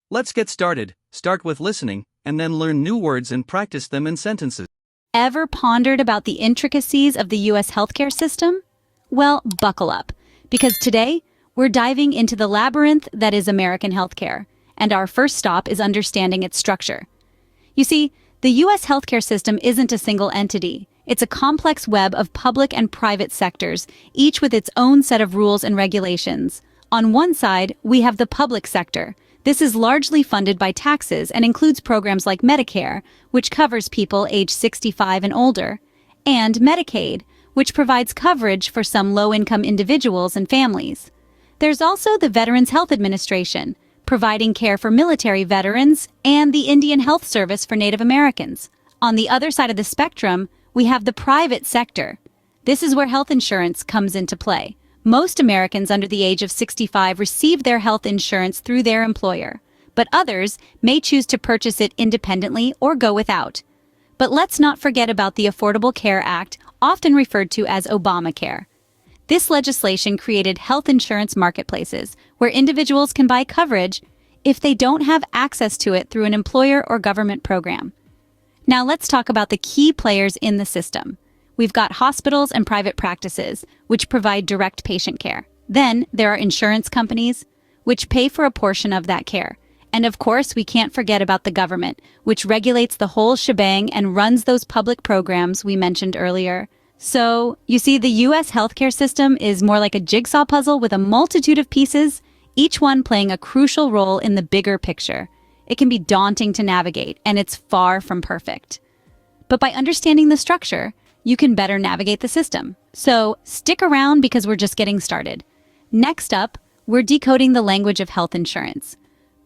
Let's get started. Start with listening, and then learn new words and practice them in sentences. Ever pondered about the intricacies of the U.S. healthcare system? Well, buckle up, because today we're diving into the labyrinth that is American healthcare, and our first stop is understanding its structure. You see, the U.S. healthcare system isn't a single entity. It's a complex web of public and private sectors, each with its own set of rules and regulations. On one side, we have the public sector. This is largely funded by taxes and includes programs like Medicare, which covers people age 65 and older, and Medicaid, which provides coverage for some low-income individuals and families. There's also the Veterans Health Administration, providing care for military veterans, and the Indian Health Service for Native Americans. On the other side of the spectrum, we have the private sector. This is where health insurance comes into play. Most Americans under the age of 65 receive their health insurance through their employer, but others may choose to purchase it independently or go without. But let's not forget about the Affordable Care Act, often referred to as Obamacare. This legislation created health insurance marketplaces where individuals can buy coverage if they don't have access to it through an employer or government program. Now let's talk about the key players in the system. We've got hospitals and private practices, which provide direct patient care. Then there are insurance companies, which pay for a portion of that care. And of course, we can't forget about the government, which regulates the whole shebang and runs those public programs we mentioned earlier. So, you see, the U.S. healthcare system is more like a jigsaw puzzle with a multitude of pieces, each one playing a crucial role in the bigger picture. It can be daunting to navigate, and it's far from perfect. But by understanding the structure, you can better navigate the system. So stick around because we're just getting started. Next up, we're decoding the language of health insurance.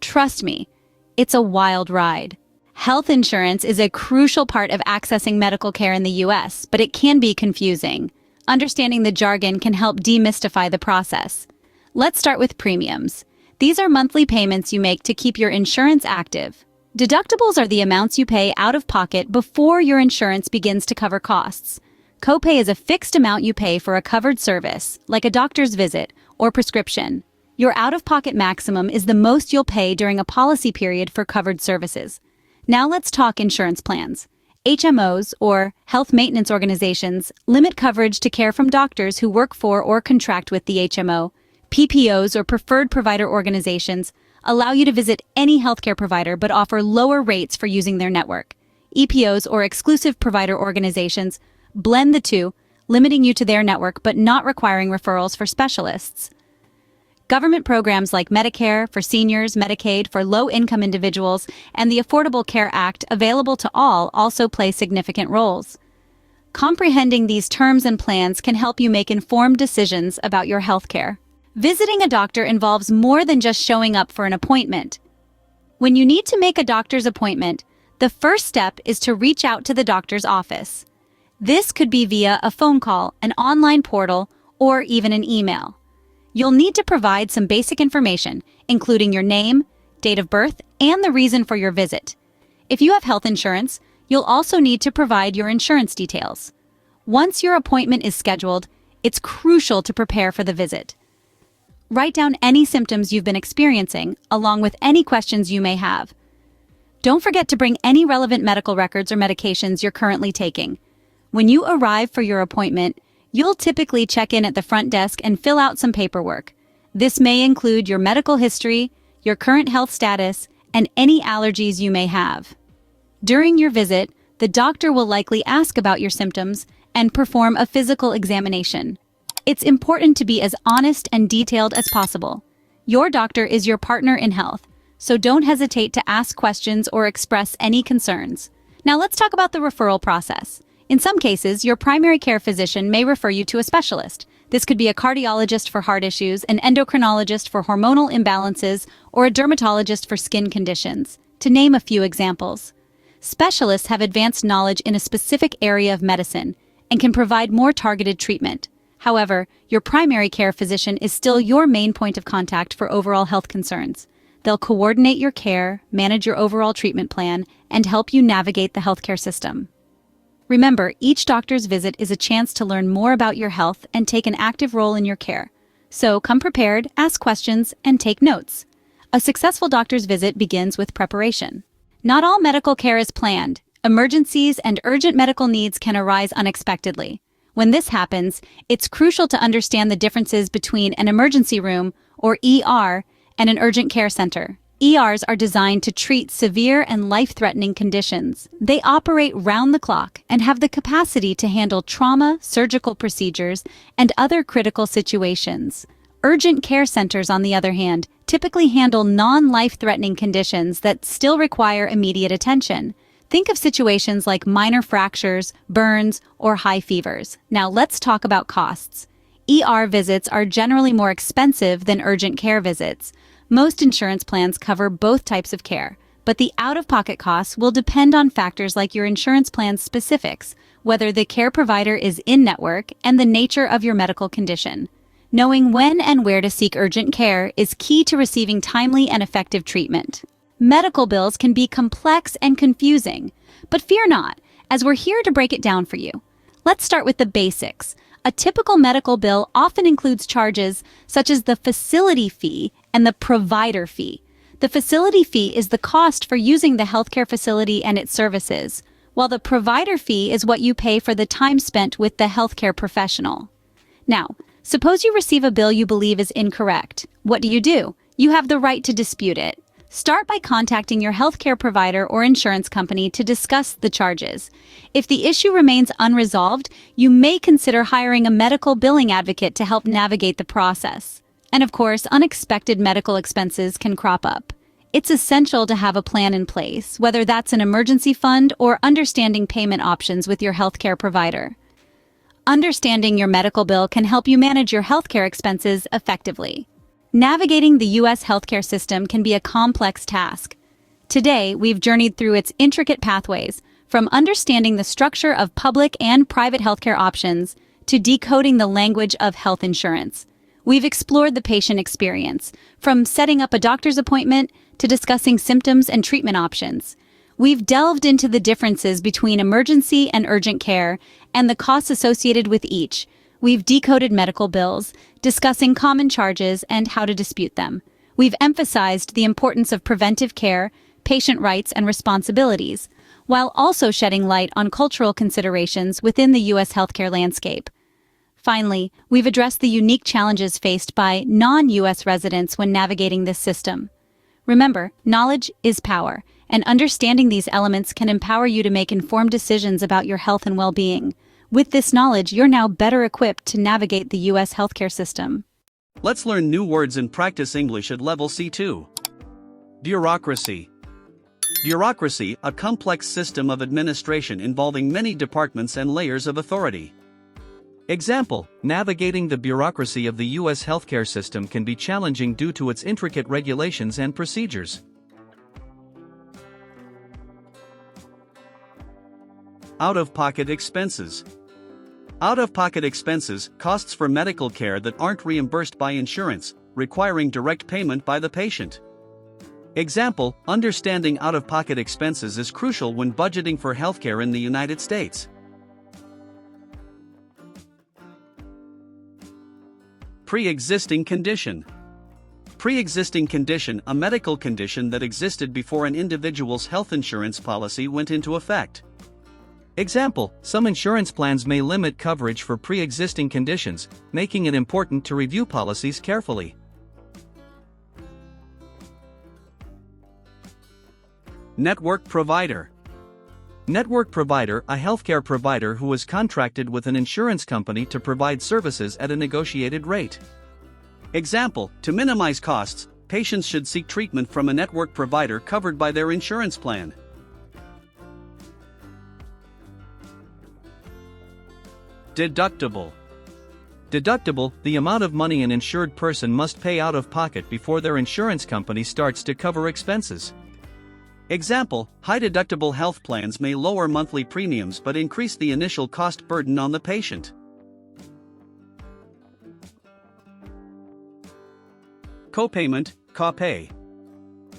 Trust me, it's a wild ride. Health insurance is a crucial part of accessing medical care in the U.S., but it can be confusing. Understanding the jargon can help demystify the process. Let's start with premiums. These are monthly payments you make to keep your insurance active. Deductibles are the amounts you pay out of pocket before your insurance begins to cover costs. Copay is a fixed amount you pay for a covered service, like a doctor's visit or prescription. Your out-of-pocket maximum is the most you'll pay during a policy period for covered services. Now let's talk insurance plans. HMOs, or health maintenance organizations, limit coverage to care from doctors who work for or contract with the HMO. PPOs, or preferred provider organizations, allow you to visit any healthcare provider but offer lower rates for using their network. EPOs, or exclusive provider organizations, blend the two, limiting you to their network but not requiring referrals for specialists. Government programs like Medicare for seniors, Medicaid for low-income individuals, and the Affordable Care Act, available to all, also play significant roles. Comprehending these terms and plans can help you make informed decisions about your healthcare. Visiting a doctor involves more than just showing up for an appointment. When you need to make a doctor's appointment, the first step is to reach out to the doctor's office. This could be via a phone call, an online portal, or even an email. You'll need to provide some basic information, including your name, date of birth, and the reason for your visit. If you have health insurance, you'll also need to provide your insurance details. Once your appointment is scheduled, it's crucial to prepare for the visit. Write down any symptoms you've been experiencing, along with any questions you may have. Don't forget to bring any relevant medical records or medications you're currently taking. When you arrive for your appointment, you'll typically check in at the front desk and fill out some paperwork. This may include your medical history, your current health status, and any allergies you may have. During your visit, the doctor will likely ask about your symptoms and perform a physical examination. It's important to be as honest and detailed as possible. Your doctor is your partner in health, so don't hesitate to ask questions or express any concerns. Now let's talk about the referral process. In some cases, your primary care physician may refer you to a specialist. This could be a cardiologist for heart issues, an endocrinologist for hormonal imbalances, or a dermatologist for skin conditions, to name a few examples. Specialists have advanced knowledge in a specific area of medicine and can provide more targeted treatment. However, your primary care physician is still your main point of contact for overall health concerns. They'll coordinate your care, manage your overall treatment plan, and help you navigate the healthcare system. Remember, each doctor's visit is a chance to learn more about your health and take an active role in your care. So come prepared, ask questions, and take notes. A successful doctor's visit begins with preparation. Not all medical care is planned. Emergencies and urgent medical needs can arise unexpectedly. When this happens, it's crucial to understand the differences between an emergency room, or ER, and an urgent care center. ERs are designed to treat severe and life-threatening conditions. They operate round the clock and have the capacity to handle trauma, surgical procedures, and other critical situations. Urgent care centers, on the other hand, typically handle non-life-threatening conditions that still require immediate attention. Think of situations like minor fractures, burns, or high fevers. Now let's talk about costs. ER visits are generally more expensive than urgent care visits. Most insurance plans cover both types of care, but the out-of-pocket costs will depend on factors like your insurance plan's specifics, whether the care provider is in-network, and the nature of your medical condition. Knowing when and where to seek urgent care is key to receiving timely and effective treatment. Medical bills can be complex and confusing, but fear not, as we're here to break it down for you. Let's start with the basics. A typical medical bill often includes charges such as the facility fee and the provider fee. The facility fee is the cost for using the healthcare facility and its services, while the provider fee is what you pay for the time spent with the healthcare professional. Now, suppose you receive a bill you believe is incorrect. What do? You have the right to dispute it. Start by contacting your healthcare provider or insurance company to discuss the charges. If the issue remains unresolved, you may consider hiring a medical billing advocate to help navigate the process. And of course, unexpected medical expenses can crop up. It's essential to have a plan in place, whether that's an emergency fund or understanding payment options with your healthcare provider. Understanding your medical bill can help you manage your healthcare expenses effectively. Navigating the U.S. healthcare system can be a complex task. Today, we've journeyed through its intricate pathways, from understanding the structure of public and private healthcare options to decoding the language of health insurance. We've explored the patient experience, from setting up a doctor's appointment to discussing symptoms and treatment options. We've delved into the differences between emergency and urgent care and the costs associated with each. We've decoded medical bills, discussing common charges and how to dispute them. We've emphasized the importance of preventive care, patient rights, and responsibilities, while also shedding light on cultural considerations within the U.S. healthcare landscape. Finally, we've addressed the unique challenges faced by non-U.S. residents when navigating this system. Remember, knowledge is power, and understanding these elements can empower you to make informed decisions about your health and well-being. With this knowledge, you're now better equipped to navigate the U.S. healthcare system. Let's learn new words and practice English at level C2. Bureaucracy. Bureaucracy, a complex system of administration involving many departments and layers of authority. Example, navigating the bureaucracy of the U.S. healthcare system can be challenging due to its intricate regulations and procedures. Out-of-pocket expenses. Out-of-pocket expenses, costs for medical care that aren't reimbursed by insurance, requiring direct payment by the patient. Example, understanding out-of-pocket expenses is crucial when budgeting for healthcare in the United States. Pre-existing condition. Pre-existing condition, a medical condition that existed before an individual's health insurance policy went into effect. Example, some insurance plans may limit coverage for pre-existing conditions, making it important to review policies carefully. Network provider. Network provider, a healthcare provider who is contracted with an insurance company to provide services at a negotiated rate. Example, to minimize costs, patients should seek treatment from a network provider covered by their insurance plan. Deductible. Deductible, the amount of money an insured person must pay out of pocket before their insurance company starts to cover expenses. Example, high-deductible health plans may lower monthly premiums but increase the initial cost burden on the patient. Copayment, copay.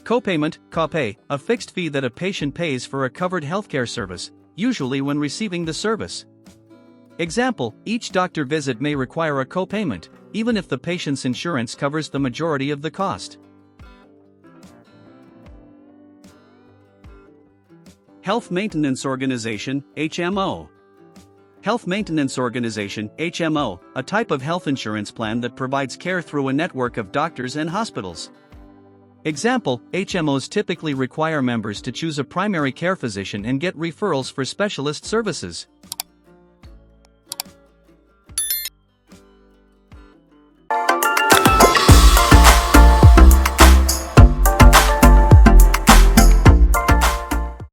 Copayment, copay, a fixed fee that a patient pays for a covered healthcare service, usually when receiving the service. Example, each doctor visit may require a copayment, even if the patient's insurance covers the majority of the cost. Health Maintenance Organization, HMO. Health Maintenance Organization, HMO, a type of health insurance plan that provides care through a network of doctors and hospitals. Example, HMOs typically require members to choose a primary care physician and get referrals for specialist services.